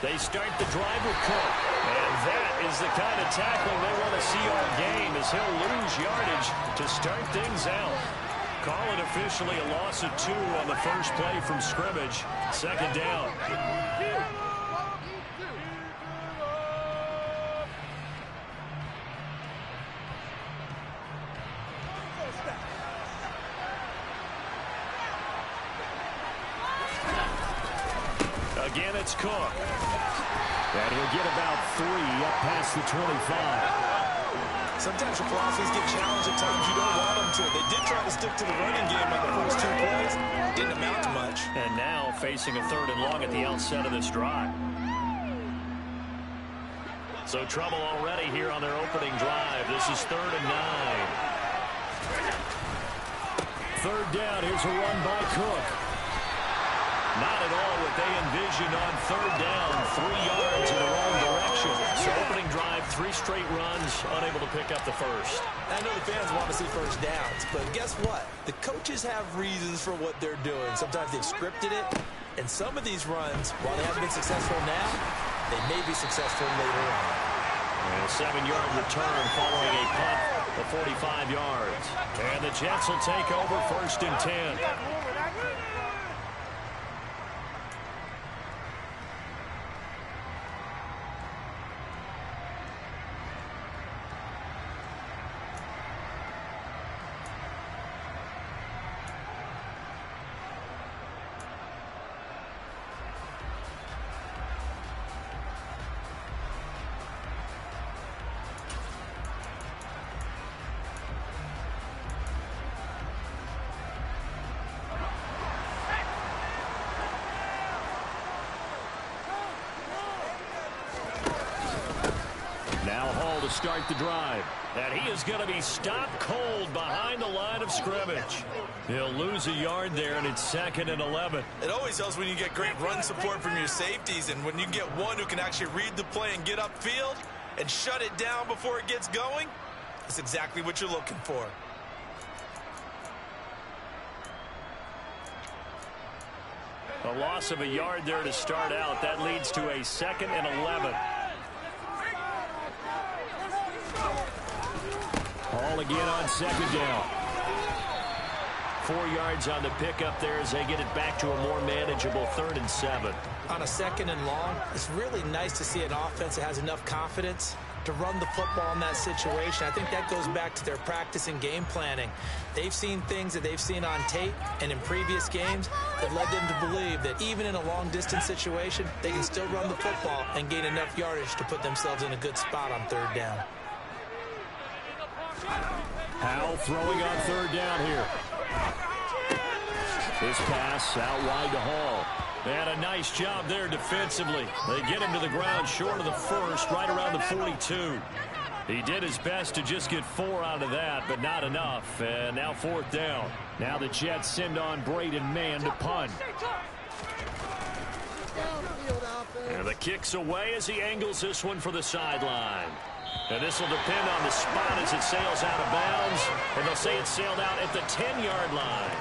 They start the drive with Cook. And that is the kind of tackling they want to see all game, as he'll lose yardage to start things out. Call it officially a loss of 2 on the first play from scrimmage. Second down. Again, it's Cook. And he'll get about 3 up past the 25. Sometimes your philosophies get challenged at times you don't want them to. They did try to stick to the running game on the first 2 plays. Didn't amount to much. And now facing a 3rd and long at the outset of this drive. So trouble already here on their opening drive. This is 3rd and 9. 3rd down. Here's a run by Cook. Not at all what they envisioned on 3rd down. 3 yards in the wrong direction. So opening drive, 3 straight runs, unable to pick up the first. I know the fans want to see first downs, but guess what? The coaches have reasons for what they're doing. Sometimes they've scripted it, and some of these runs, while they haven't been successful now, they may be successful later on. And a 7-yard return following a punt of 45 yards. And the Jets will take over 1st and 10. To start the drive. And he is going to be stopped cold behind the line of scrimmage. He'll lose a yard there, and it's 2nd and 11. It always helps when you get great run support from your safeties, and when you get one who can actually read the play and get upfield and shut it down before it gets going, that's exactly what you're looking for. A loss of a yard there to start out. That leads to a 2nd and 11. All again on 2nd down. 4 yards on the pickup there as they get it back to a more manageable 3rd and 7. On a 2nd and long, it's really nice to see an offense that has enough confidence to run the football in that situation. I think that goes back to their practice and game planning. They've seen things that they've seen on tape and in previous games that led them to believe that even in a long-distance situation, they can still run the football and gain enough yardage to put themselves in a good spot on 3rd down. Howell throwing on 3rd down here. This pass out wide to Hall. And a nice job there defensively. They get him to the ground short of the 1st, right around the 42. He did his best to just get 4 out of that, but not enough. And now 4th down. Now the Jets send on Braden Mann to punt. And the kick's away as he angles this one for the sideline. And this will depend on the spot as it sails out of bounds. And they'll say it sailed out at the 10-yard line.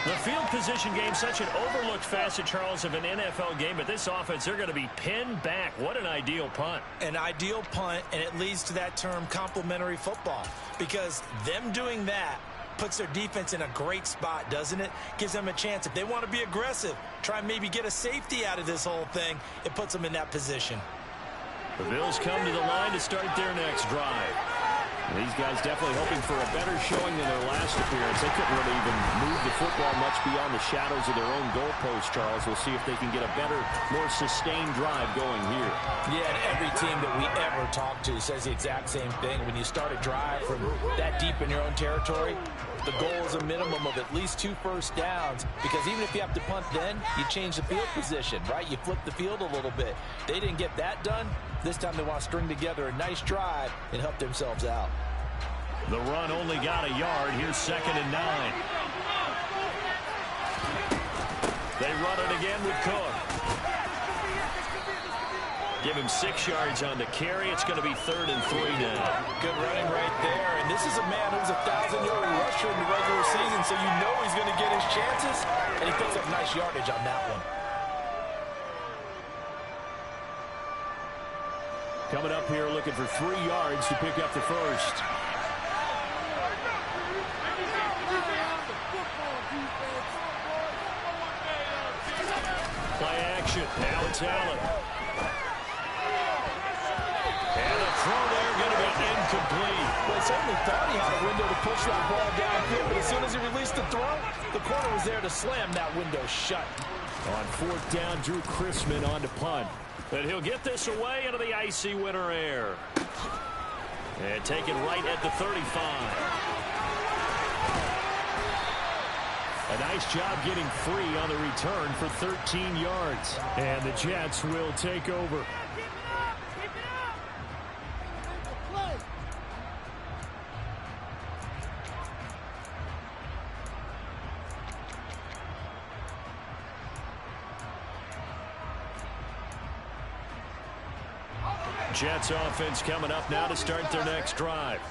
The field position game, such an overlooked facet, Charles, of an NFL game. But this offense, they're going to be pinned back. What an ideal punt. An ideal punt, and it leads to that term complementary football. Because them doing that puts their defense in a great spot, doesn't it? Gives them a chance. If they want to be aggressive, try and maybe get a safety out of this whole thing, it puts them in that position. The Bills come to the line to start their next drive. These guys definitely hoping for a better showing than their last appearance. They couldn't really even move the football much beyond the shadows of their own goalpost, Charles. We'll see if they can get a better, more sustained drive going here. Yeah, and every team that we ever talk to says the exact same thing. When you start a drive from that deep in your own territory, the goal is a minimum of at least 2 first downs, because even if you have to punt then, you change the field position, right? You flip the field a little bit. They didn't get that done. This time they want to string together a nice drive and help themselves out. The run only got a yard. Here's 2nd and 9. They run it again with Cook. Give him 6 yards on the carry. It's going to be 3rd and 3 now. Good running right there. And this is a man who's a 1,000-yard rusher in the regular season, so you know he's going to get his chances. And he picks up nice yardage on that one. Coming up here looking for 3 yards to pick up the first. Play action. Now it's Allen. And the throw there going to be incomplete. Well, he certainly thought he had a window to push that ball downfield, but as soon as he released the throw, the corner was there to slam that window shut. On 4th down, Drew Chrisman on to punt. But he'll get this away into the icy winter air. And take it right at the 35. A nice job getting free on the return for 13 yards. And the Jets will take over. Jets offense coming up now to start their next drive.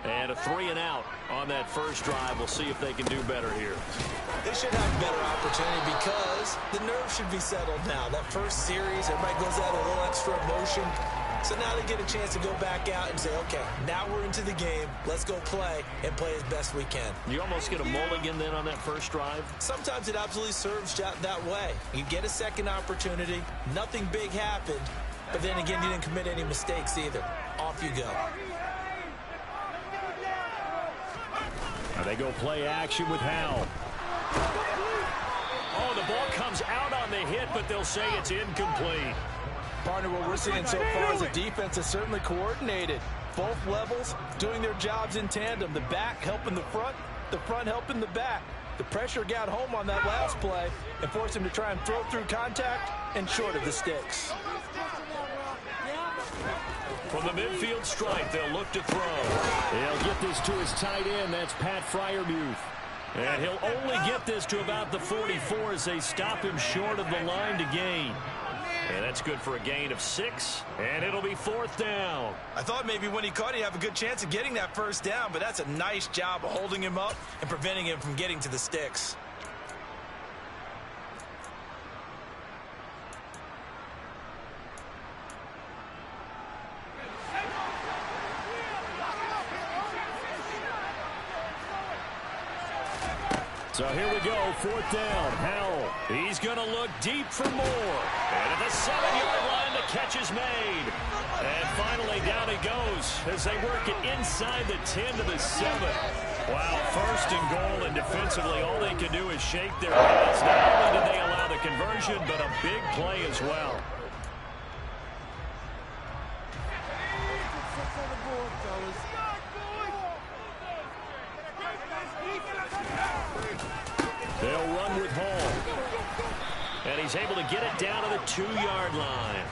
And a 3 and out on that first drive. We'll see if they can do better here. They should have a better opportunity because the nerves should be settled now. That first series, everybody goes out a little extra emotion. So now they get a chance to go back out and say, okay, now we're into the game. Let's go play and play as best we can. You almost get a mulligan then on that first drive? Sometimes it absolutely serves that way. You get a second opportunity. Nothing big happened. But then again, you didn't commit any mistakes either. Off you go. Now they go play action with Howell. Oh, the ball comes out on the hit, but they'll say it's incomplete. Partner, what we're seeing so far is the defense is certainly coordinated. Both levels doing their jobs in tandem. The back helping the front helping the back. The pressure got home on that last play and forced him to try and throw through contact and short of the sticks. From the midfield stripe, they'll look to throw. He'll get this to his tight end. That's Pat Freiermuth. And he'll only get this to about the 44 as they stop him short of the line to gain. And that's good for a gain of 6, and it'll be 4th down. I thought maybe when he caught, he'd have a good chance of getting that first down, but that's a nice job of holding him up and preventing him from getting to the sticks. So here we go, 4th down. Howell, he's going to look deep for more. And at the 7-yard line, the catch is made. And finally, down he goes as they work it inside the 10 to the 7. Wow, 1st and goal, and defensively, all they can do is shake their heads. Not only did they allow the conversion, but a big play as well. They'll run with Hall. And he's able to get it down to the 2-yard line.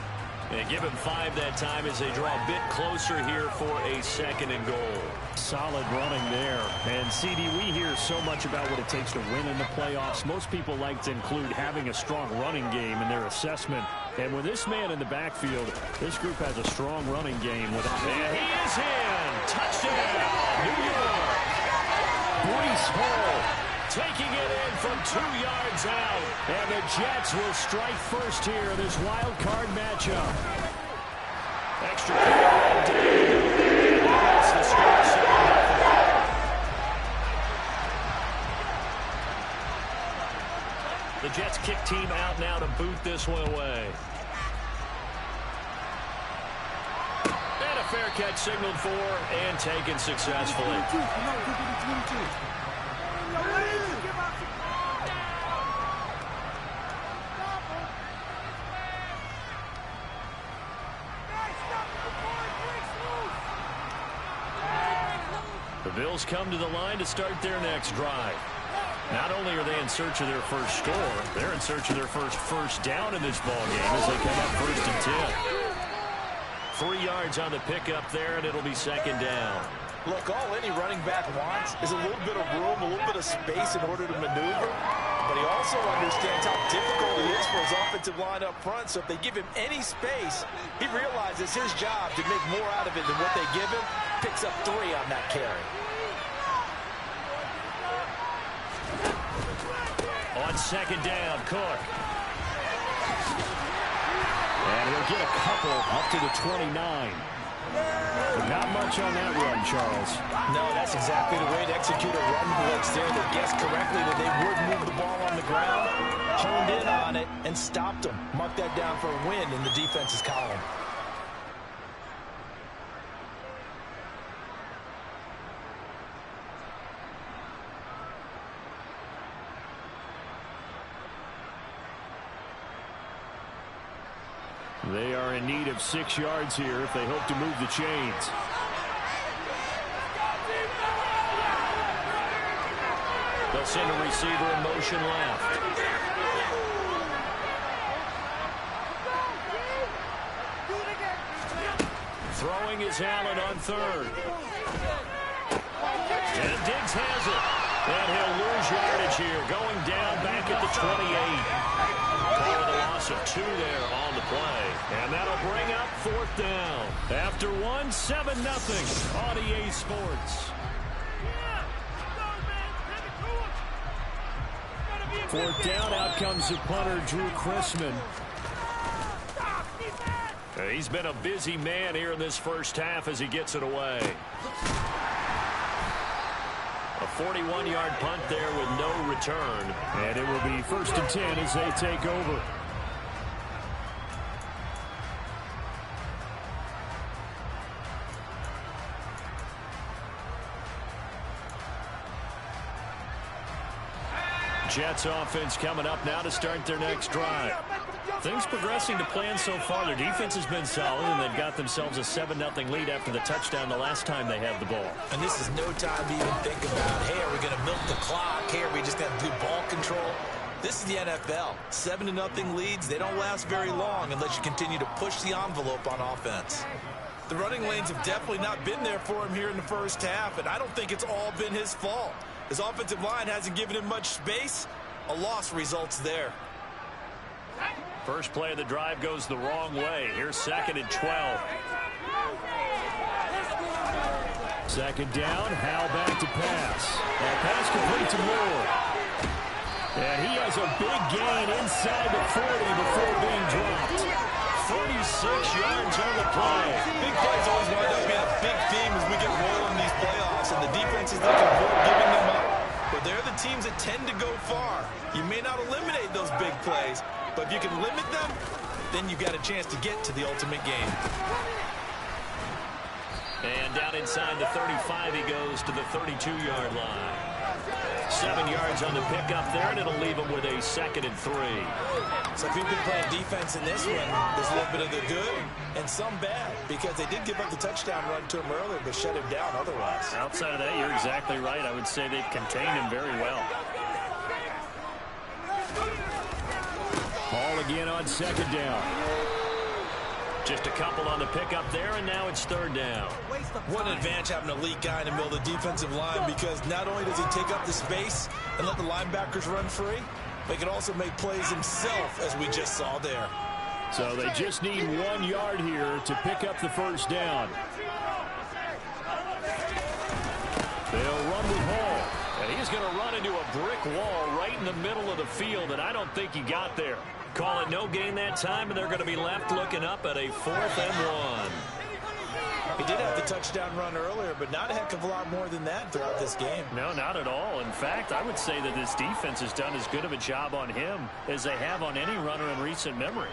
And give him 5 that time as they draw a bit closer here for a 2nd and goal. Solid running there. And, CD, we hear so much about what it takes to win in the playoffs. Most people like to include having a strong running game in their assessment. And with this man in the backfield, this group has a strong running game. And he is in. Touchdown, New York. Breece Hall taking it in from 2 yards out. And the Jets will strike first here in this wild card matchup. Extra point day. That's the score, 7-0. The Jets kick team out now to boot this one away. And a fair catch signaled for and taken successfully. The Bills come to the line to start their next drive. Not only are they in search of their first score, they're in search of their first down in this ballgame as they come up 1st and 10. 3 yards on the pickup there, and it'll be 2nd down. Look, all any running back wants is a little bit of room, a little bit of space in order to maneuver. But he also understands how difficult it is for his offensive line up front. So if they give him any space, he realizes his job to make more out of it than what they give him. Picks up 3 on that carry. On 2nd down, Cook. And he'll they'll get a couple up to the 29. Not much on that run, Charles. No, that's exactly the way to execute a run blitz there. They guessed correctly that they would move the ball on the ground, honed in on it, and stopped them. Mark that down for a win in the defense's column. They are in need of 6 yards here if they hope to move the chains. They'll send a receiver in motion left. Throwing is Allen on third. And Diggs has it. And he'll lose yardage here, going down back at the 28. Call the loss of 2 there on the play. And that'll bring up 4th down. After 1, 7-0 on EA Sports. 4th down, out comes the punter, Drew Chrisman. He's been a busy man here in this first half as he gets it away. A 41-yard punt there with no return. And it will be 1st and 10 as they take over. Jets offense coming up now to start their next drive. Things progressing to plan so far. Their defense has been solid, and they've got themselves a 7-0 lead after the touchdown the last time they had the ball. And this is no time to even think about, hey, are we going to milk the clock? Hey, are we just going to have good ball control? This is the NFL. 7-0 leads, they don't last very long unless you continue to push the envelope on offense. The running lanes have definitely not been there for him here in the first half, and I don't think it's all been his fault. His offensive line hasn't given him much space. A loss results there. First play of the drive goes the wrong way. Here's 2nd and 12. 2nd down, Hal back to pass. That pass complete to Moore. And he has a big gain inside the 40 before being dropped. 46 yards on the play. Big plays always wind up being a big theme as we get rolling these playoffs, and the defense is looking forward to giving them up. But they're the teams that tend to go far. You may not eliminate those big plays, but if you can limit them, then you got a chance to get to the ultimate game. And down inside the 35, he goes to the 32-yard line. 7 yards on the pickup there, and it'll leave him with a 2nd and 3. So if you've been playing defense in this one, there's a little bit of the good and some bad, because they did give up the touchdown run to him earlier, but shut him down otherwise. Outside of that, you're exactly right. I would say they've contained him very well. Ball again on 2nd down. Just a couple on the pickup there, and now it's 3rd down. What an advantage having an elite guy in the middle of the defensive line, because not only does he take up the space and let the linebackers run free, but he can also make plays himself, as we just saw there. So they just need 1 yard here to pick up the 1st down. They'll run with Hall. And he's going to run into a brick wall right in the middle of the field, and I don't think he got there. Call it no gain that time, and they're going to be left looking up at a 4th and 1. He did have the touchdown run earlier, but not a heck of a lot more than that throughout this game. No, not at all. In fact, I would say that this defense has done as good of a job on him as they have on any runner in recent memory.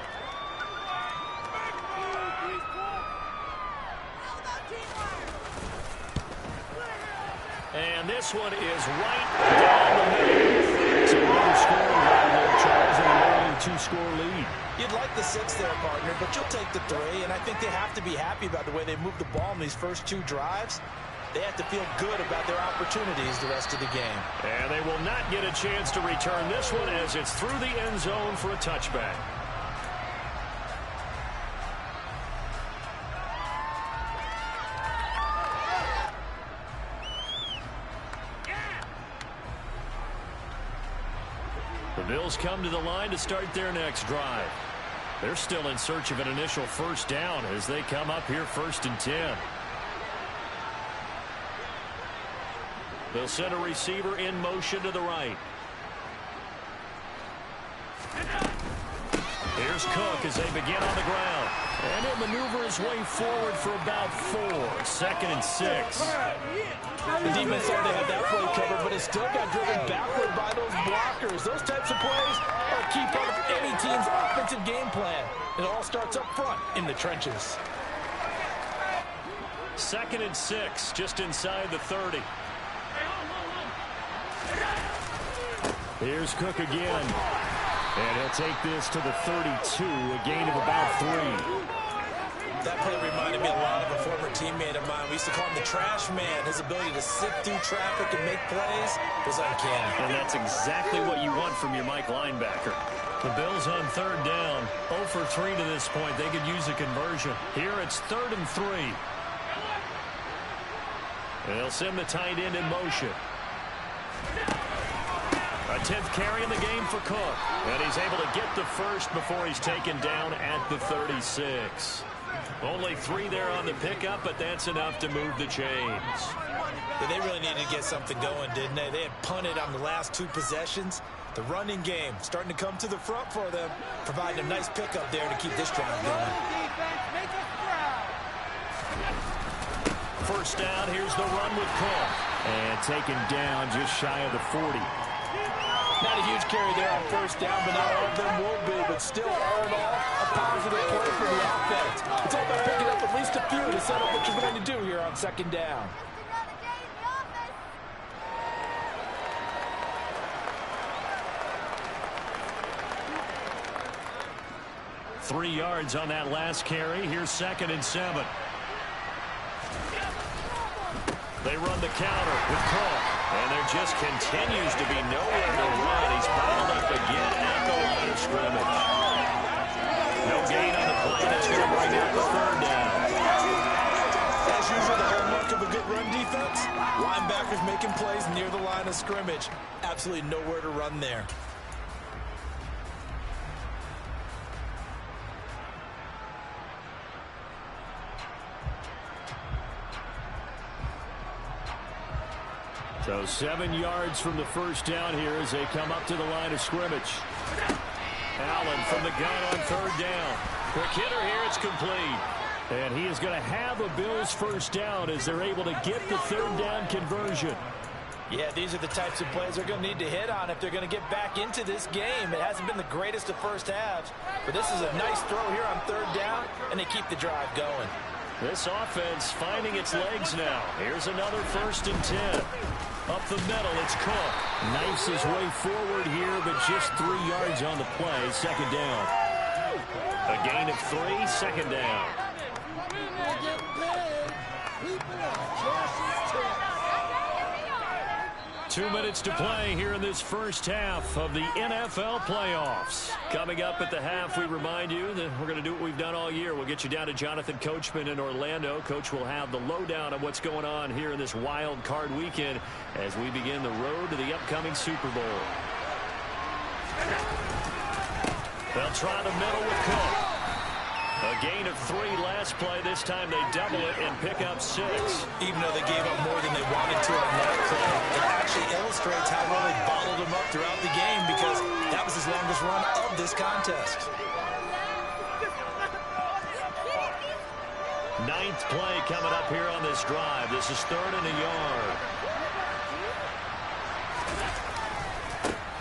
And this one is right down the middle. It's another scoring drive there, Charles, and an early 2-score lead. You'd like the 6 there, partner, but you'll take the 3, and I think they have to be happy about the way they moved the ball in these first 2 drives. They have to feel good about their opportunities the rest of the game. And they will not get a chance to return this one as it's through the end zone for a touchback. The Bills come to the line to start their next drive. They're still in search of an initial 1st down as they come up here 1st and 10. They'll send a receiver in motion to the right. Here's Cook as they begin on the ground. And he'll maneuver his way forward for about 4. 2nd and 6. The defense thought they had that play covered, but it still got driven backward by those blockers. Those types of plays are a key part of any team's offensive game plan. It all starts up front in the trenches. 2nd and 6, just inside the 30. Here's Cook again. And he'll take this to the 32, a gain of about 3. That play reminded me a lot of a former teammate of mine. We used to call him the trash man. His ability to sift through traffic and make plays was uncanny. And that's exactly what you want from your Mike linebacker. The Bills on 3rd down. 0 for 3 to this point. They could use a conversion. Here it's 3rd and 3. They'll send the tight end in motion. A 10th carry in the game for Cook. And he's able to get the first before he's taken down at the 36. Only 3 there on the pickup, but that's enough to move the chains. Yeah, they really needed to get something going, didn't they? They had punted on the last 2 possessions. The running game starting to come to the front for them, providing a nice pickup there to keep this drive going. First down, here's the run with Cook. And taken down just shy of the 40. Not a huge carry there on 1st down, but not all of them will be. But still, all in all, a positive play for the offense. It's all about picking up at least a few to set up what you're going to do here on 2nd down. Three yards on that last carry. Here's 2nd and 7. They run the counter with Cook. And there just continues to be nowhere to run. He's bottled up again at the line of scrimmage. No gain on the play. That's going to bring out the 3rd down. As usual, the hallmark of a good run defense, linebackers making plays near the line of scrimmage. Absolutely nowhere to run there. So 7 yards from the first down here as they come up to the line of scrimmage. Allen from the gun on 3rd down. Quick hitter here, it's complete. And he is going to have a Bills first down as they're able to get the 3rd down conversion. Yeah, these are the types of plays they're going to need to hit on if they're going to get back into this game. It hasn't been the greatest of first halves, but this is a nice throw here on 3rd down, and they keep the drive going. This offense finding its legs now. Here's another 1st and 10. Up the middle, it's Cook. Knifes his way forward here, but just 3 yards on the play. 2nd down. A gain of 3, 2nd down. Two minutes to play here in this first half of the NFL playoffs. Coming up at the half, we remind you that we're going to do what we've done all year. We'll get you down to Jonathan Coachman in Orlando. Coach will have the lowdown of what's going on here in this wild card weekend as we begin the road to the upcoming Super Bowl. They'll try the middle with Cook. A gain of 3 last play. This time they double it and pick up 6. Even though they gave up more than they wanted to on that play, it actually illustrates how well they bottled them up throughout the game because that was his longest run of this contest. 9th play coming up here on this drive. This is 3rd and a yard.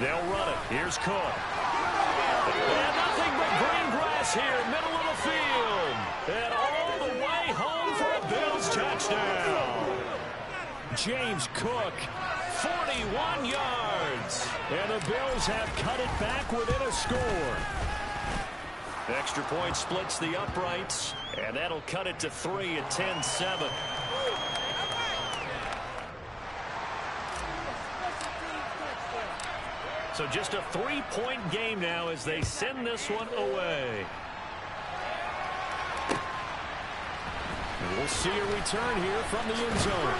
They'll run it. Here's Cook. And nothing but green grass here, middle of the field. And all the way home for a Bills touchdown. James Cook, 41 yards. And the Bills have cut it back within a score. Extra point splits the uprights, and that'll cut it to 3 at 10-7. So just a 3-point game now as they send this one away. And we'll see a return here from the end zone.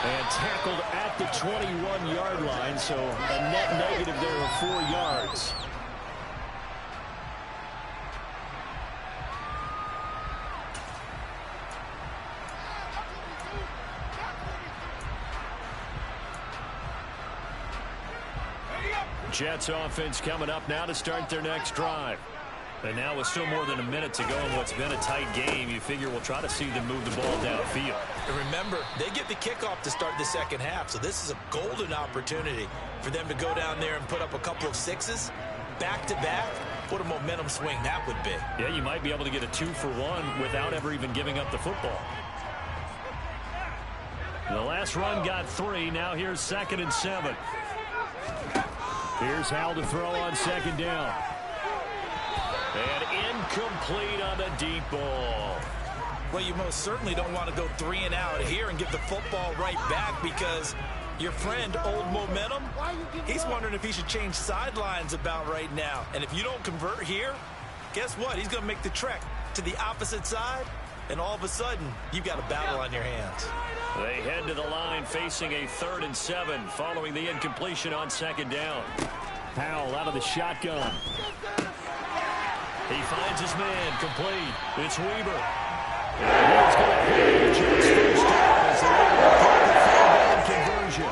And tackled at the 21-yard line, so a net negative there of 4 yards. Jets offense coming up now to start their next drive. And now with still more than a minute to go in what's been a tight game, you figure we'll try to see them move the ball downfield. And remember, they get the kickoff to start the second half, so this is a golden opportunity for them to go down there and put up a couple of sixes back-to-back. What a momentum swing that would be. Yeah, you might be able to get a 2-for-1 without ever even giving up the football. The last run got 3. Now here's 2nd and 7. Here's Howell to throw on 2nd down. And incomplete on the deep ball. Well, you most certainly don't want to go 3 and out here and give the football right back, because your friend, Old Momentum, he's wondering if he should change sidelines about right now. And if you don't convert here, guess what? He's going to make the trek to the opposite side, and all of a sudden, you've got a battle on your hands. They head to the line facing a 3rd and 7 following the incompletion on 2nd down. Howell out of the shotgun. He finds his man complete. It's Weber. And he's going to hit Jets first down as they're able to get the third down conversion.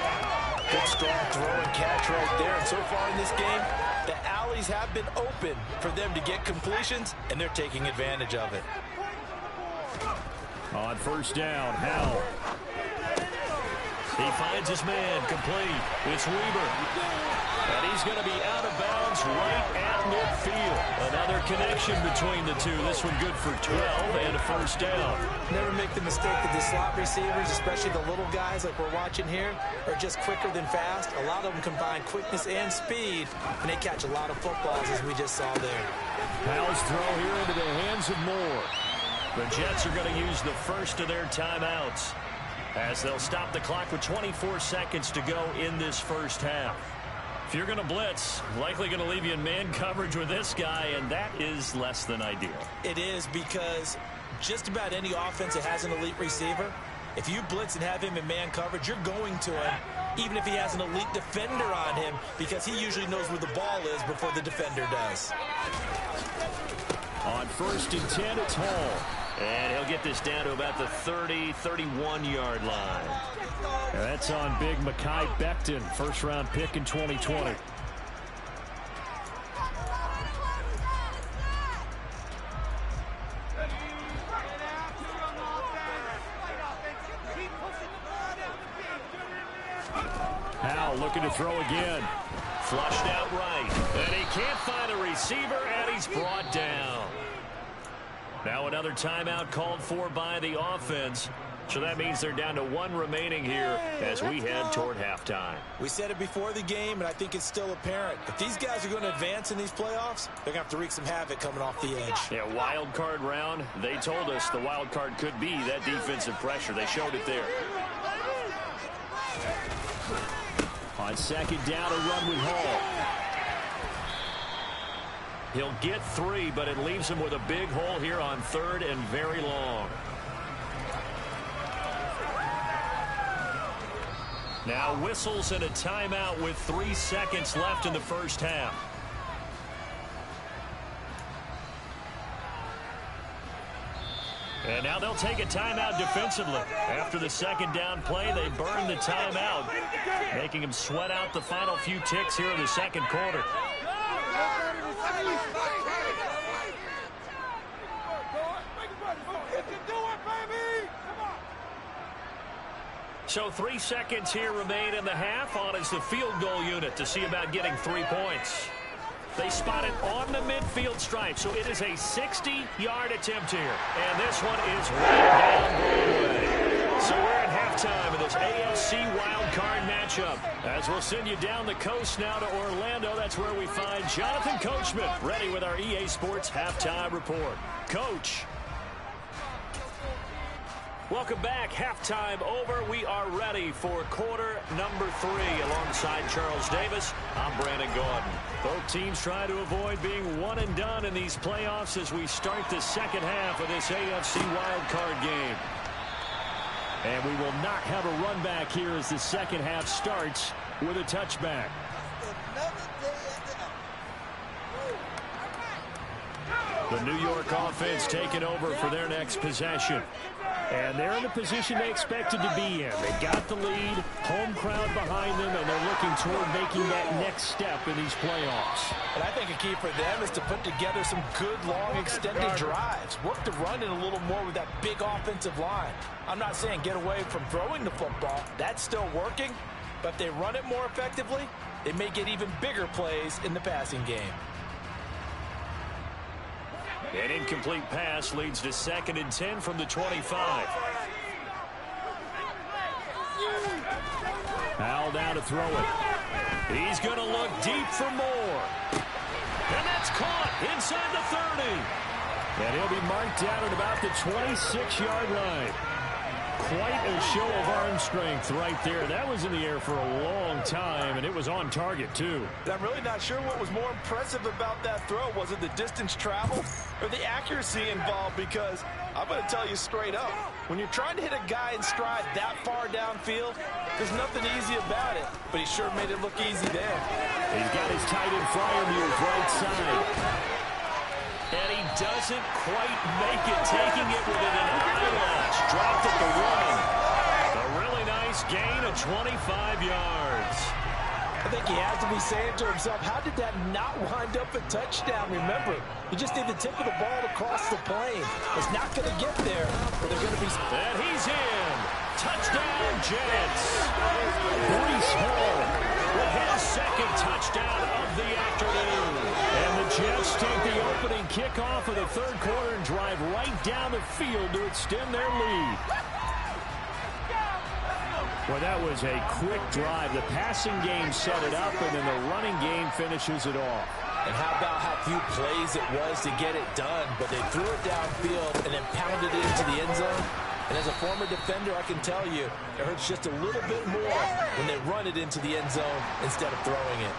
Good strong throw and catch right there. And so far in this game, the alleys have been open for them to get completions, and they're taking advantage of it. On 1st down, Howell. He finds his man complete. It's Weber. And he's going to be out of bounds right at midfield. Another connection between the two. This one good for 12 and a 1st down. Never make the mistake that the slot receivers, especially the little guys like we're watching here, are just quicker than fast. A lot of them combine quickness and speed, and they catch a lot of footballs, as we just saw there. Howell's throw here into the hands of Moore. The Jets are going to use the first of their timeouts as they'll stop the clock with 24 seconds to go in this first half. If you're going to blitz, likely going to leave you in man coverage with this guy, and that is less than ideal. It is, because just about any offense that has an elite receiver, if you blitz and have him in man coverage, you're going to him, even if he has an elite defender on him, because he usually knows where the ball is before the defender does. On 1st and 10, it's Hall. And he'll get this down to about the 30, 31-yard line. And that's on big Mekhi Becton, first-round pick in 2020. Howell looking to throw again. Flushed out right. And he can't find a receiver, and he's brought down. Now another timeout called for by the offense. So that means they're down to 1 remaining here as we head toward halftime. We said it before the game, and I think it's still apparent. If these guys are going to advance in these playoffs, they're going to have to wreak some havoc coming off the edge. Yeah, wild card round. They told us the wild card could be that defensive pressure. They showed it there. On 2nd down, a run with Hall. He'll get 3, but it leaves him with a big hole here on 3rd and very long. Now whistles and a timeout with 3 seconds left in the first half. And now they'll take a timeout defensively. After the 2nd down play, they burn the timeout, making him sweat out the final few ticks here in the 2nd quarter. So 3 seconds here remain in the half. On is the field goal unit to see about getting 3 points. They spot it on the midfield stripe, so it is a 60-yard attempt here. And this one is right down Broadway. So we're at halftime of this AFC wildcard matchup. As we'll send you down the coast now to Orlando, that's where we find Jonathan Coachman ready with our EA Sports halftime report. Coach. Welcome back. Halftime over. We are ready for quarter number 3. Alongside Charles Davis, I'm Brandon Gaudin. Both teams try to avoid being one and done in these playoffs as we start the second half of this AFC wildcard game. And we will not have a run back here as the second half starts with a touchback. The New York offense taking over for their next possession. And they're in the position they expected to be in. They got the lead, home crowd behind them, and they're looking toward making that next step in these playoffs. And I think a key for them is to put together some good, long, extended drives. Work the run in a little more with that big offensive line. I'm not saying get away from throwing the football. That's still working. But if they run it more effectively, they may get even bigger plays in the passing game. An incomplete pass leads to 2nd and 10 from the 25. Howell down to throw it. He's going to look deep for more. And that's caught inside the 30. And he'll be marked down at about the 26-yard line. Quite a show of arm strength right there. That was in the air for a long time, and it was on target, too. I'm really not sure what was more impressive about that throw. Was it the distance traveled or the accuracy involved? Because I'm going to tell you straight up, when you're trying to hit a guy in stride that far downfield, there's nothing easy about it. But he sure made it look easy there. He's got his tight end flyer move right side. And he doesn't quite make it, taking it within an eyelash. Dropped at the run. A really nice gain of 25 yards. I think he has to be saying to himself, how did that not wind up a touchdown? Remember, you just need the tip of the ball to cross the plane. It's not going to get there, but they're going to be... And he's in. Touchdown, Jets. Breece Hall with his 2nd touchdown of the afternoon. And the Jets take the opening kickoff of the 3rd quarter and drive right down the field to extend their lead. Well, that was a quick drive. The passing game set it up, and then the running game finishes it off. And how about how few plays it was to get it done, but they threw it downfield and then pounded it into the end zone. And as a former defender, I can tell you, it hurts just a little bit more when they run it into the end zone instead of throwing it.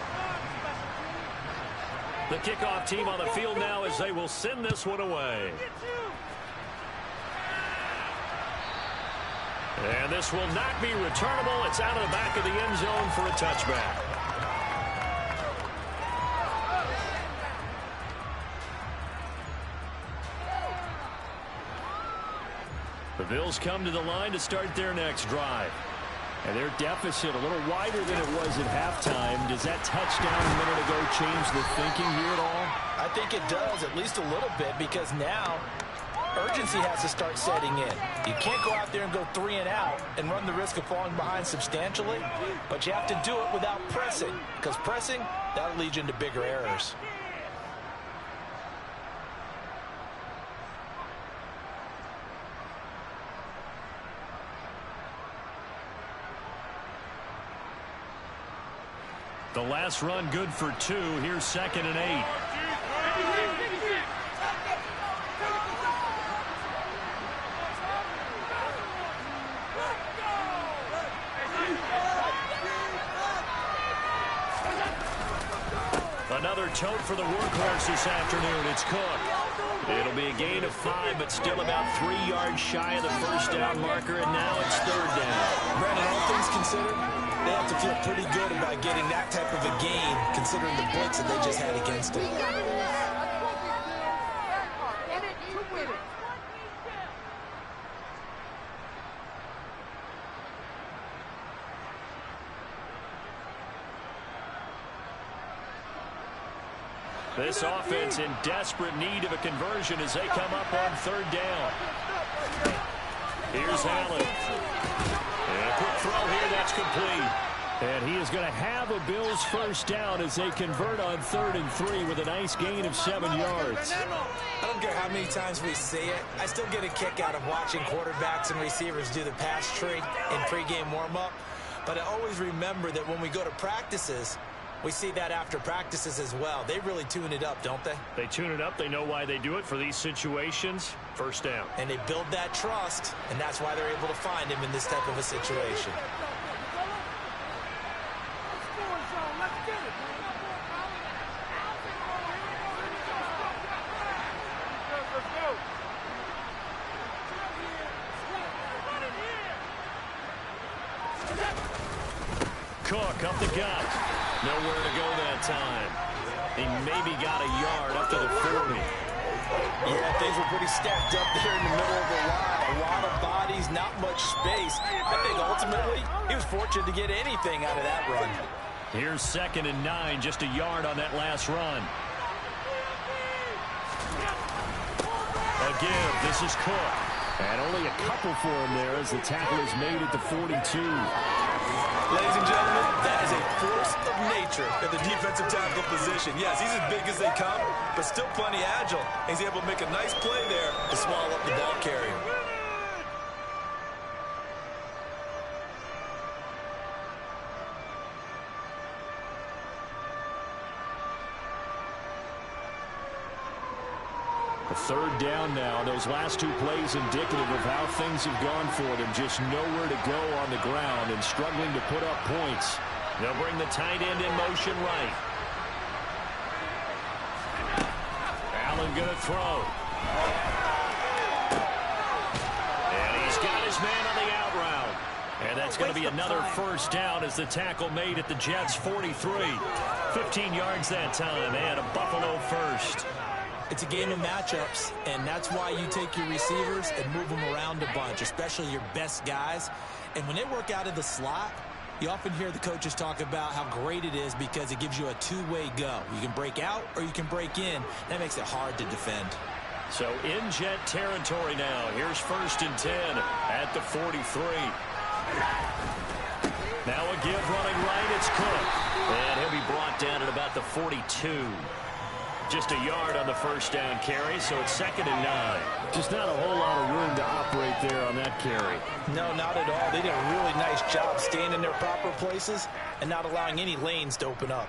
The kickoff team on the field now as they will send this one away. And this will not be returnable. It's out of the back of the end zone for a touchback. The Bills come to the line to start their next drive. And their deficit a little wider than it was at halftime. Does that touchdown a minute ago change the thinking here at all? I think it does, at least a little bit, because now urgency has to start setting in. You can't go out there and go 3 and out and run the risk of falling behind substantially, but you have to do it without pressing, because pressing, that'll lead you into bigger errors. The last run good for 2. Here's 2nd and 8. Another tote for the workhorse this afternoon. It's Cook. It'll be a gain of 5, but still about 3 yards shy of the first down marker, and now it's 3rd down. Brandon, all things considered, they have to feel pretty good about getting that type of a gain, considering the blitz that they just had against it. This offense in desperate need of a conversion as they come up on 3rd down. Here's Allen. And a quick throw here, that's complete. And he is going to have a Bills first down as they convert on 3rd and 3 with a nice gain of 7 yards. I don't care how many times we see it. I still get a kick out of watching quarterbacks and receivers do the pass tree in pregame warm-up. But I always remember that when we go to practices, we see that after practices as well. They really tune it up, don't they? They tune it up. They know why they do it for these situations. First down. And they build that trust, and that's why they're able to find him in this type of a situation. Cook up the gut. Nowhere to go that time. He maybe got a yard up to the 40. Yeah, things were pretty stacked up there in the middle of the line. A lot of bodies, not much space. I think ultimately he was fortunate to get anything out of that run. Here's 2nd and 9, just a yard on that last run. A give. This is Cook. And only a couple for him there as the tackle is made at the 42. Ladies and gentlemen, that is a force of nature at the defensive tackle position. Yes, he's as big as they come, but still plenty agile. He's able to make a nice play there to swallow up the ball carrier. A 3rd down now. Those last 2 plays indicative of how things have gone for them. Just nowhere to go on the ground and struggling to put up points. They'll bring the tight end in motion right. Allen going to throw. And he's got his man on the out route. And that's going to be another 1st down as the tackle made at the Jets' 43. 15 yards that time and a Buffalo 1st. It's a game of matchups, and that's why you take your receivers and move them around a bunch, especially your best guys. And when they work out of the slot, you often hear the coaches talk about how great it is because it gives you a two-way go. You can break out or you can break in. That makes it hard to defend. So in Jet territory now. Here's 1st and 10 at the 43. Now a give running right. It's Cook. And he'll be brought down at about the 42. Just a yard on the 1st down carry, so it's 2nd and 9. Just not a whole lot of room to operate there on that carry. No, not at all. They did a really nice job staying in their proper places and not allowing any lanes to open up.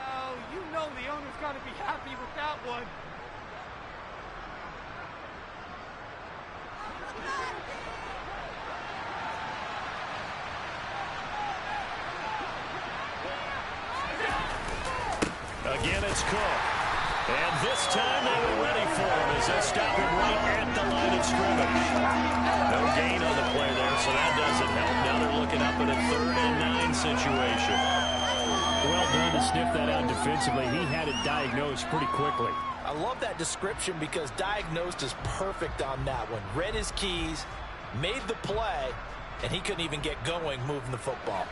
Oh, you know the owner's got to be happy with that one. Again, it's Cook. And this time they were ready for him as they stop him right at the line of scrimmage. No gain on the play there, so that doesn't help. Now they're looking up at a 3rd and 9 situation. Well done to sniff that out defensively. He had it diagnosed pretty quickly. I love that description because diagnosed is perfect on that one. Read his keys, made the play, and he couldn't even get going moving the football.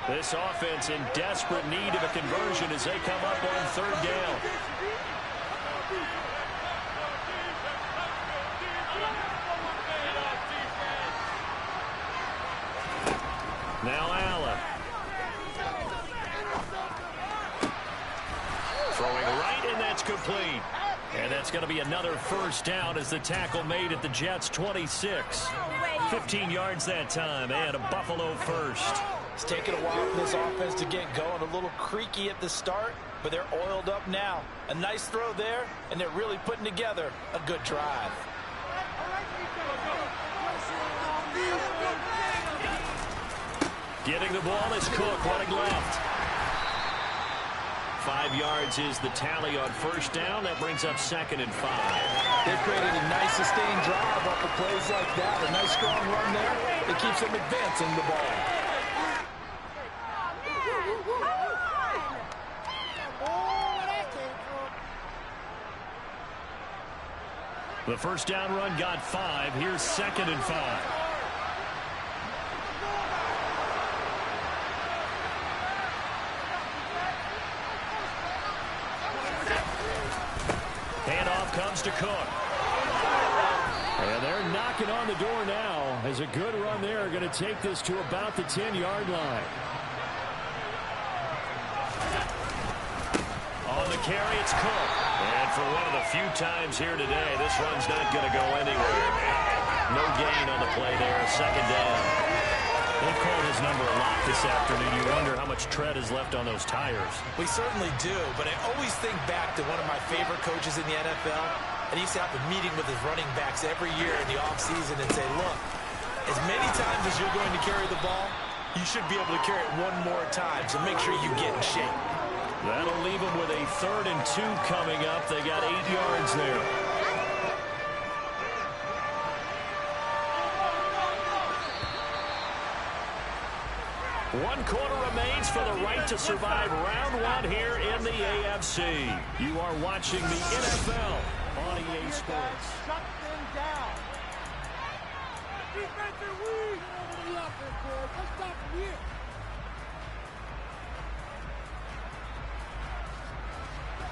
This offense in desperate need of a conversion as they come up on 3rd down. Now Allen. Throwing right, and that's complete. And that's going to be another 1st down as the tackle made at the Jets' 26. 15 yards that time, and a Buffalo 1st. It's taken a while for this offense to get going. A little creaky at the start, but they're oiled up now. A nice throw there, and they're really putting together a good drive. Getting the ball is Cook running left. 5 yards is the tally on 1st down. That brings up 2nd and 5. They've created a nice sustained drive off of plays like that. A nice strong run there that keeps them advancing the ball. The 1st down run got 5. Here's 2nd and 5. Handoff comes to Cook. And they're knocking on the door now as a good run there. Going to take this to about the 10-yard line. On the carry, it's Cook. And for one of the few times here today, this run's not going to go anywhere. No gain on the play there. 2nd down. They've called his number a lot this afternoon. You wonder how much tread is left on those tires. We certainly do, but I always think back to one of my favorite coaches in the NFL, and he used to have a meeting with his running backs every year in the offseason and say, look, as many times as you're going to carry the ball, you should be able to carry it one more time, so make sure you get in shape. That'll leave them with a 3rd and 2 coming up. They got 8 yards there. One quarter remains for the right to survive round 1 here in the AFC. You are watching the NFL on EA Sports. Shut them down.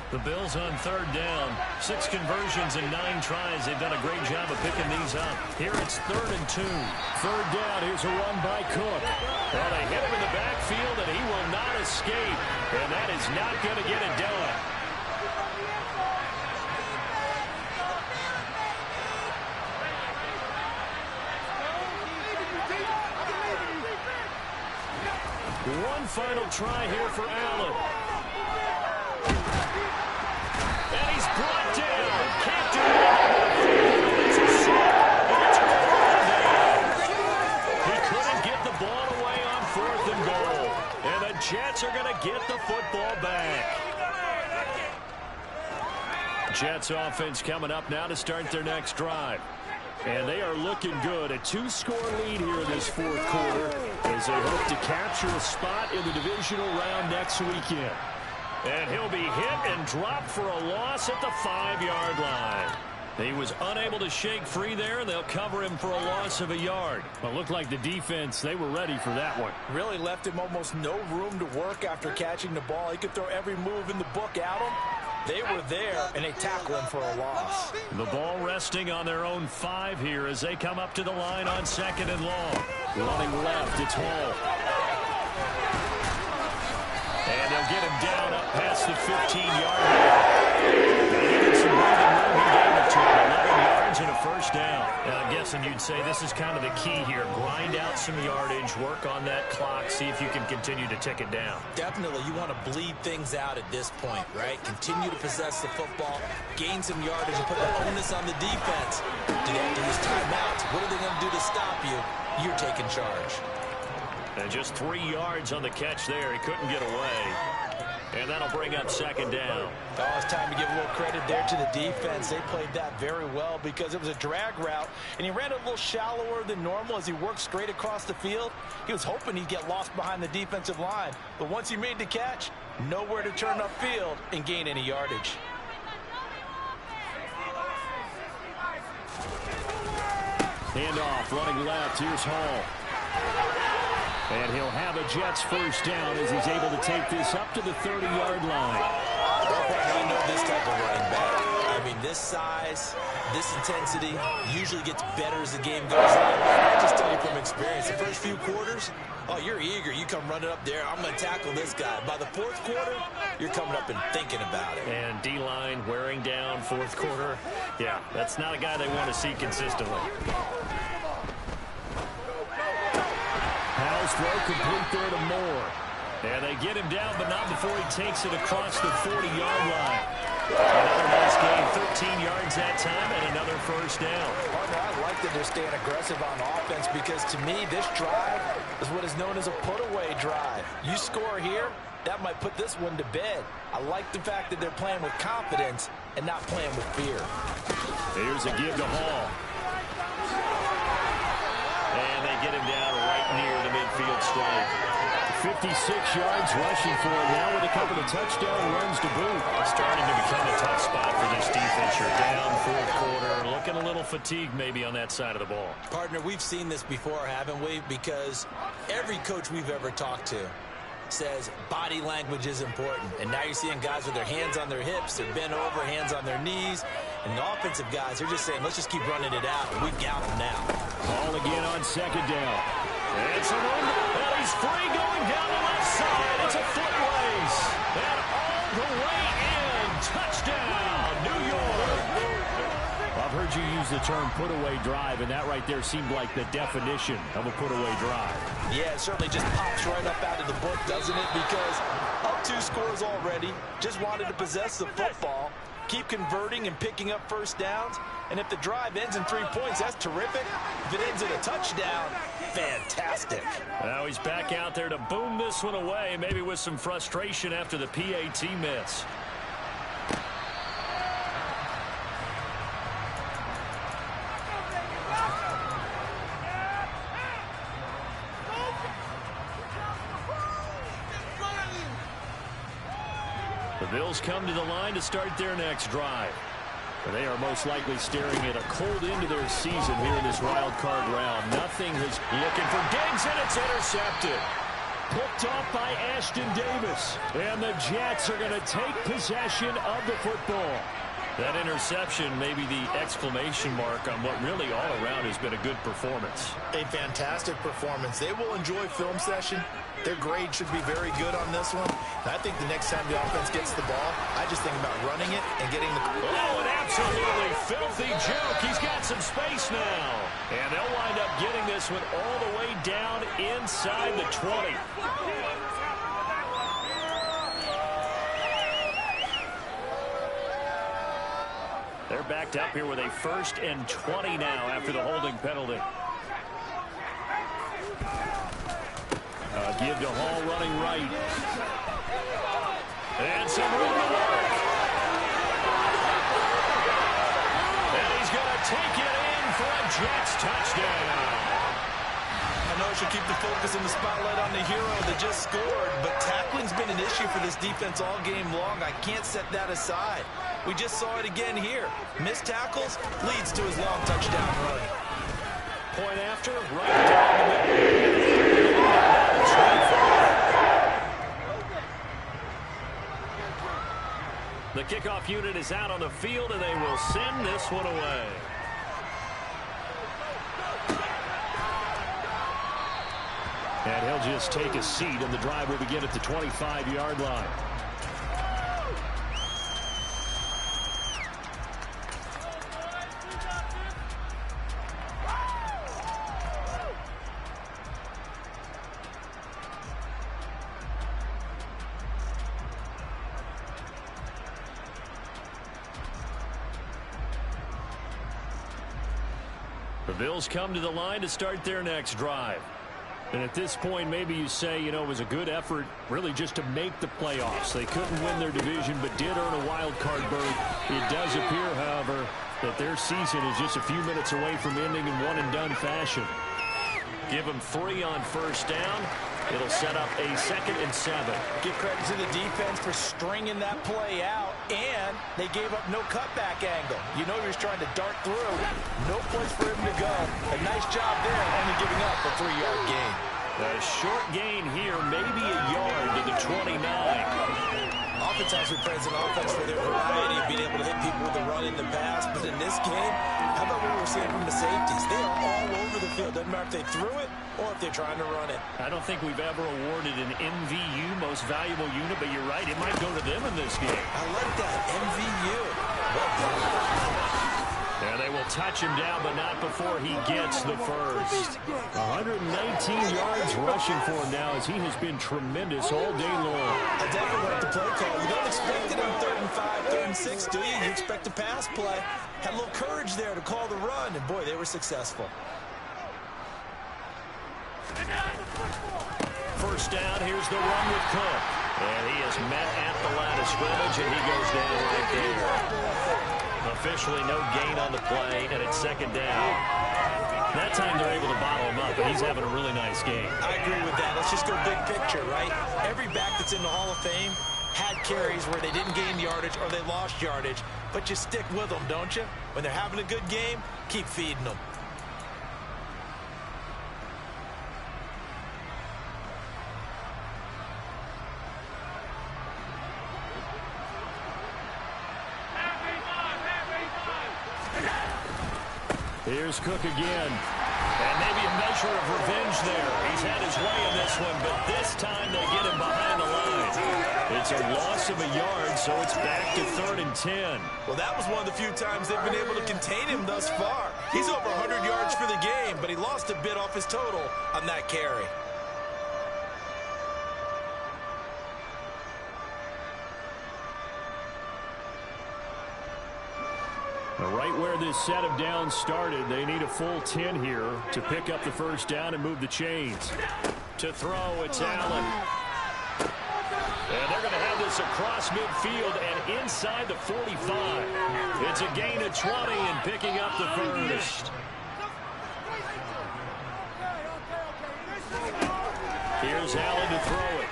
The Bills on third down. 6 conversions and 9 tries. They've done a great job of picking these up. Here it's 3rd and 2. Third down. Here's a run by Cook. Well, they hit him in the backfield, and he will not escape. And that is not going to get it done. One final try here for Allen. And he's brought down. Can't do anything. It's a sack. And it's a He couldn't get the ball away on 4th and goal. And the Jets are going to get the football back. Jets offense coming up now to start their next drive. And they are looking good. A 2-score lead here in this 4th quarter as they hope to capture a spot in the divisional round next weekend. And he'll be hit and dropped for a loss at the 5-yard line. He was unable to shake free there, and they'll cover him for a loss of a yard. Well, it looked like the defense, they were ready for that one. Really left him almost no room to work after catching the ball. He could throw every move in the book at him. They were there, and they tackled him for a loss. The ball resting on their own 5 here as they come up to the line on 2nd and long. Running left, it's Hall. And they'll get him down up past the 15-yard line. They needed some breathing room. He gave it to him. 11 yards and a 1st down. And I'm guessing you'd say this is kind of the key here. Grind out some yardage, work on that clock, see if you can continue to tick it down. Definitely, you want to bleed things out at this point, right? Continue to possess the football, gain some yardage, and put the onus on the defense. Do they have to use timeouts? What are they going to do to stop you? You're taking charge. And just 3 yards on the catch there. He couldn't get away. And that'll bring up 2nd down. Oh, it's time to give a little credit there to the defense. They played that very well because it was a drag route, and he ran a little shallower than normal as he worked straight across the field. He was hoping he'd get lost behind the defensive line. But once he made the catch, nowhere to turn upfield and gain any yardage. Handoff, running left. Here's Hall. And he'll have a Jets 1st down as he's able to take this up to the 30-yard line. I know this type of running back. I mean, this size, this intensity usually gets better as the game goes on. I just tell you from experience, the first few quarters, oh, you're eager. You come running up there. I'm going to tackle this guy. By the 4th quarter, you're coming up and thinking about it. And D-line wearing down 4th quarter. Yeah, that's not a guy they want to see consistently. Howell's throw complete there to Moore. And they get him down, but not before he takes it across the 40-yard line. Another nice gain, 13 yards that time, and another 1st down. Partner, I like that they're staying aggressive on offense because, to me, this drive is what is known as a put-away drive. You score here, that might put this one to bed. I like the fact that they're playing with confidence and not playing with fear. Here's a give to Hall. And they get him down right near the midfield stripe. 56 yards rushing for him now with a couple of touchdown runs to boot. Starting to become a tough spot for this defense. You're down 4th quarter, looking a little fatigued maybe on that side of the ball. Partner, we've seen this before, haven't we? Because every coach we've ever talked to says body language is important. And now you're seeing guys with their hands on their hips, they're bent over, hands on their knees. And the offensive guys, they're just saying, let's just keep running it out. And we've got them now. Ball again on 2nd down. It's a run. Well, he's free going down the left side. It's a foot race. And all the way in. Touchdown, New York. I've heard you use the term put-away drive, and that right there seemed like the definition of a put-away drive. Yeah, it certainly just pops right up out of the book, doesn't it? Because up 2 scores already, just wanted to possess the football, keep converting and picking up 1st downs. And if the drive ends in 3 points, that's terrific. If it ends in a touchdown, fantastic. Now he's back out there to boom this one away, maybe with some frustration after the PAT miss. The Bills come to the line to start their next drive. They are most likely staring at a cold end to their season here in this wild card round. Nothing has looking for Diggs, and it's intercepted. Picked off by Ashton Davis. And the Jets are going to take possession of the football. That interception may be the exclamation mark on what really all around has been a good performance. A fantastic performance. They will enjoy film session. Their grade should be very good on this one. And I think the next time the offense gets the ball, I just think about running it and getting the... Oh, an absolutely filthy juke. He's got some space now. And they'll wind up getting this one all the way down inside the 20. They're backed up here with a 1st and 20 now after the holding penalty. Give to Hall running right. And some room to work. And he's going to take it in for a Jets touchdown. I know I should keep the focus and the spotlight on the hero that just scored, but tackling's been an issue for this defense all game long. I can't set that aside. We just saw it again here. Missed tackles leads to his long touchdown run. Point after, right down the middle. The kickoff unit is out on the field, and they will send this one away. And he'll just take a seat, and the drive will begin at the 25-yard line. The Bills come to the line to start their next drive. And at this point, maybe you say, you know, it was a good effort really just to make the playoffs. They couldn't win their division, but did earn a wild card berth. It does appear, however, that their season is just a few minutes away from ending in one-and-done fashion. Give them 3 on 1st down. It'll set up a 2nd and 7. Give credit to the defense for stringing that play out, and they gave up no cutback angle. You know you're trying to dart through. No place for him to go. A nice job there, only giving up a 3-yard gain. A short gain here, maybe a yard to the 29. Oftentimes we praise an offense for their variety of being able to hit people with the run in the pass, but in this game, how about what we're seeing from the safeties? They are all over the field. Doesn't matter if they threw it or if they're trying to run it. I don't think we've ever awarded an MVU, most valuable unit, but you're right, it might go to them in this game. I like that, MVU. And they will touch him down, but not before he gets the first. 119 yards rushing for him now as he has been tremendous all day long. I definitely like the play call. You don't expect it on 3rd and 5, 3rd and 6, do you? You expect a pass play. Had a little courage there to call the run, and boy, they were successful. 1st down, here's the run with Cook. And he is met at the line of scrimmage, and he goes down right there. Officially no gain on the play, and it's 2nd down. That time they're able to bottle him up, and he's having a really nice game. I agree with that. Let's just go big picture, right? Every back that's in the Hall of Fame had carries where they didn't gain yardage or they lost yardage, but you stick with them, don't you? When they're having a good game, keep feeding them. Here's Cook again. And maybe a measure of revenge there. He's had his way in this one, but this time they get him behind the line. It's a loss of a yard, so it's back to 3rd and 10. Well, that was one of the few times they've been able to contain him thus far. He's over 100 yards for the game, but he lost a bit off his total on that carry. Right where this set of downs started, they need a full 10 here to pick up the 1st down and move the chains. To throw, it's Allen. And they're going to have this across midfield and inside the 45. It's a gain of 20 and picking up the 1st. Here's Allen to throw it.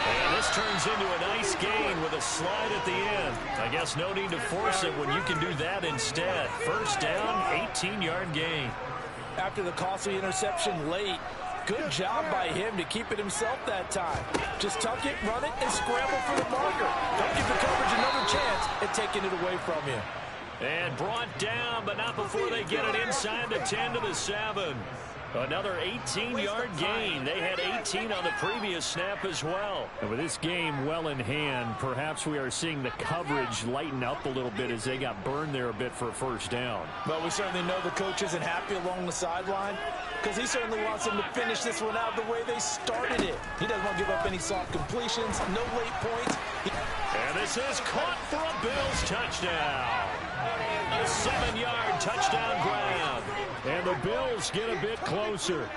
And this turns into a nice gain with a slide at the end. I guess no need to force it when you can do that instead. First down, 18-yard gain. After the costly interception late, good job by him to keep it himself that time. Just tuck it, run it, and scramble for the marker. Don't give the coverage another chance at taking it away from you. And brought down, but not before they get it inside the 10 to the 7. Another 18-yard gain. They had 18 on the previous snap as well. And with this game well in hand, perhaps we are seeing the coverage lighten up a little bit as they got burned there a bit for a first down. Well, we certainly know the coach isn't happy along the sideline because he certainly wants them to finish this one out the way they started it. He doesn't want to give up any soft completions, no late points. And this is caught for a Bills touchdown. A 7-yard touchdown grab. And the Bills get a bit closer.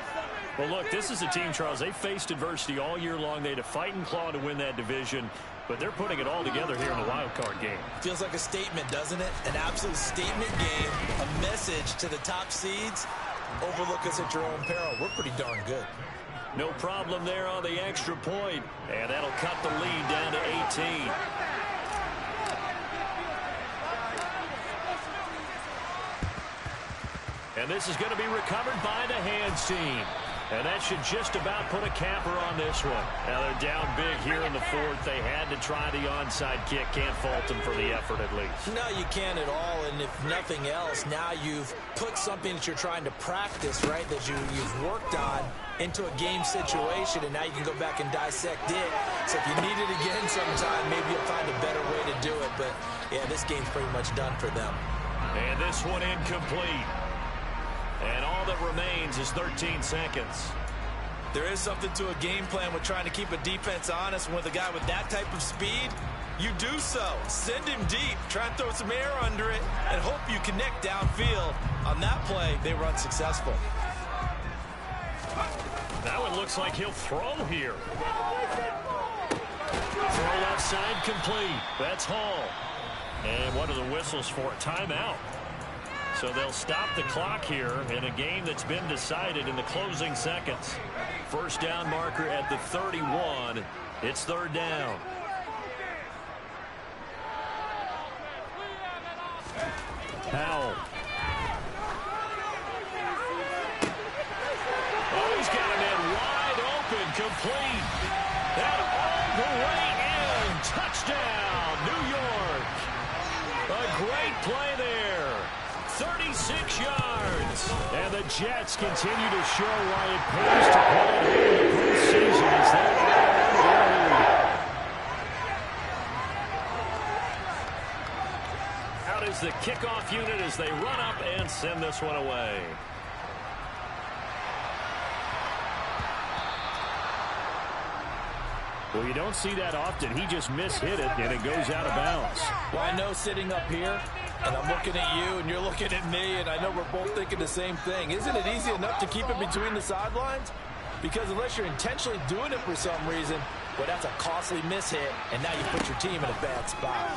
Well, look, this is a team, Charles. They faced adversity all year long. They had to fight and claw to win that division, but they're putting it all together here in the wild card game. Feels like a statement, doesn't it? An absolute statement game, a message to the top seeds. Overlook us at your own peril. We're pretty darn good. No problem there on the extra point, and that'll cut the lead down to 18. And this is going to be recovered by the hands team. And that should just about put a capper on this one. Now they're down big here in the fourth. They had to try the onside kick. Can't fault them for the effort at least. No, you can't at all. And if nothing else, now you've put something that you're trying to practice, right, that you've worked on into a game situation, and now you can go back and dissect it. So if you need it again sometime, maybe you'll find a better way to do it. But, yeah, this game's pretty much done for them. And this one incomplete. And all that remains is 13 seconds. There is something to a game plan with trying to keep a defense honest. With a guy with that type of speed, you do so. Send him deep. Try and throw some air under it and hope you connect downfield. On that play, they were unsuccessful. Now it looks like he'll throw here. Throw left side complete. That's Hall. And what are the whistles for? Timeout. So they'll stop the clock here in a game that's been decided in the closing seconds. First down marker at the 31. It's third down. Powell. Oh, he's got a man wide open, complete. And all the way in. Touchdown, New York. A great play there. 36 yards. And the Jets continue to show why it pays to play in the postseason as they out is the kickoff unit as they run up and send this one away. Well, you don't see that often. He just mishit it, and it goes out of bounds. Well, I know sitting up here, and I'm looking at you, and you're looking at me, and I know we're both thinking the same thing. Isn't it easy enough to keep it between the sidelines? Because unless you're intentionally doing it for some reason, well, that's a costly mishit, and now you put your team in a bad spot.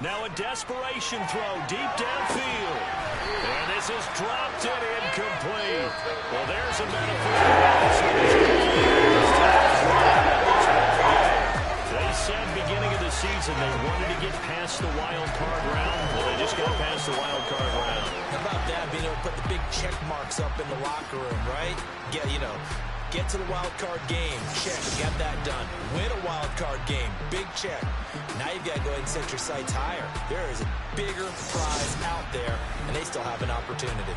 Now a desperation throw deep downfield. And this is dropped and incomplete. Well, there's a metaphor. They said beginning of the season they wanted to get past the wild card round. Well, they just got past the wild card round. How about that, being able to put the big check marks up in the locker room, right? Get to the wild card game. Check. Got that done. Win a wild card game. Big check. Now you've got to go ahead and set your sights higher. There is a bigger prize out there, and they still have an opportunity.